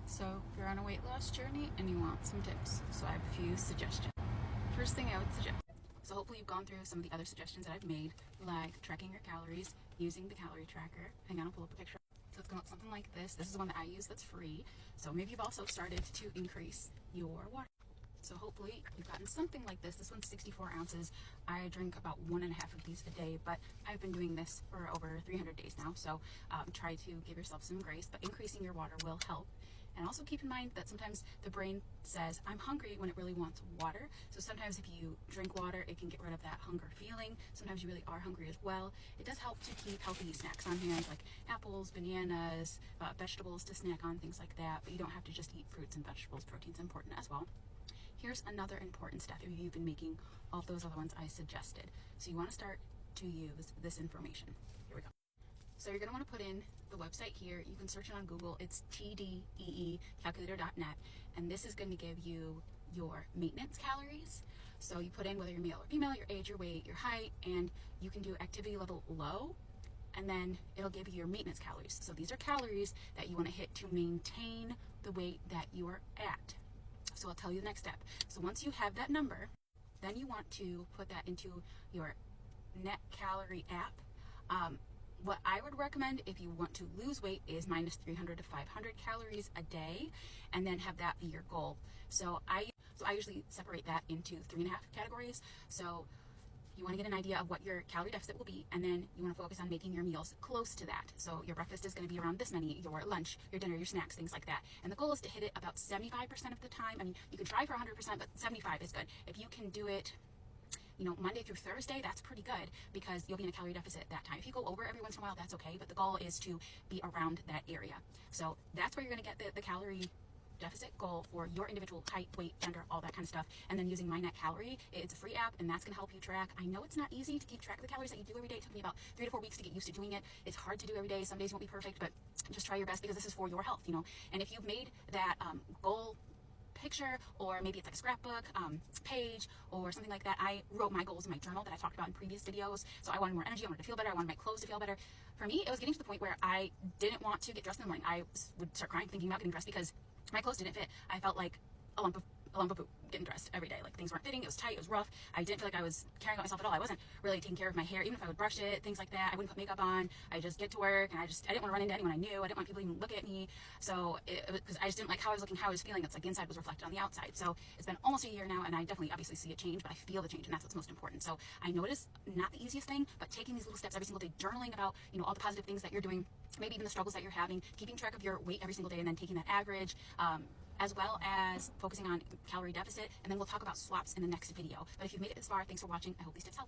So if you're on a weight loss journey and you want some tips, so I have a few suggestions. First thing I would suggest, so hopefully you've gone through some of the other suggestions that I've made, like tracking your calories using the calorie tracker. Hang on, I'll pull up a picture. So it's going to look something like this. This is the one that I use that's free. So maybe you've also started to increase your water. So hopefully you've gotten something like this. This one's 64 ounces. I drink about 1.5 of these a day, but I've been doing this for over 300 days now. So try to give yourself some grace, but increasing your water will help. And also keep in mind that sometimes the brain says, I'm hungry, when it really wants water. So sometimes if you drink water, it can get rid of that hunger feeling. Sometimes you really are hungry as well. It does help to keep healthy snacks on hand, like apples, bananas, vegetables to snack on, things like that. But you don't have to just eat fruits and vegetables. Protein's important as well. Here's another important step if you've been making all of those other ones I suggested. So you want to start to use this information. Here we go. So you're going to want to put in the website here. You can search it on Google. It's tdeecalculator.net. And this is going to give you your maintenance calories. So you put in whether you're male or female, your age, your weight, your height, and you can do activity level low. And then it'll give you your maintenance calories. So these are calories that you want to hit to maintain the weight that you are at. So I'll tell you the next step. So once you have that number, then you want to put that into your net calorie app. What I would recommend if you want to lose weight is minus 300 to 500 calories a day, and then have that be your goal. So I usually separate that into 3.5 categories. So you want to get an idea of what your calorie deficit will be, and then you want to focus on making your meals close to that. So your breakfast is going to be around this many, your lunch, your dinner, your snacks, things like that. And the goal is to hit it about 75% of the time. I mean, you can try for 100%, but 75 is good. If you can do it, Monday through Thursday, that's pretty good because you'll be in a calorie deficit at that time. If you go over every once in a while, that's okay, but the goal is to be around that area. So that's where you're going to get the calorie deficit goal for your individual height, weight, gender, all that kind of stuff. And then using My Net Calorie, it's a free app, and that's going to help you track. I know it's not easy to keep track of the calories that you do every day. It took me about 3 to 4 weeks to get used to doing it. It's hard to do every day. Some days won't be perfect, but just try your best because this is for your health, And if you've made that goal picture, or maybe it's like a scrapbook page or something like that. I wrote my goals in my journal that I talked about in previous videos. So I wanted more energy, I wanted to feel better, I wanted my clothes to feel better. For me, it was getting to the point where I didn't want to get dressed in the morning. I would start crying thinking about getting dressed because my clothes didn't fit. I felt like a lump of poop getting dressed every day. Like things weren't fitting, it was tight, it was rough. I didn't feel like I was caring about myself at all. I wasn't really taking care of my hair, even if I would brush it, things like that. I wouldn't put makeup on. I just get to work, and I didn't want to run into anyone I knew. I didn't want people to even look at me. So because I just didn't like how I was looking, how I was feeling. It's like the inside was reflected on the outside. So it's been almost a year now, and I definitely obviously see a change, but I feel the change, and that's what's most important. So I know it is not the easiest thing, but taking these little steps every single day, journaling about all the positive things that you're doing, maybe even the struggles that you're having, keeping track of your weight every single day, and then taking that average, as well as focusing on calorie deficit. And then we'll talk about swaps in the next video. But if you've made it this far, thanks for watching. I hope these tips help.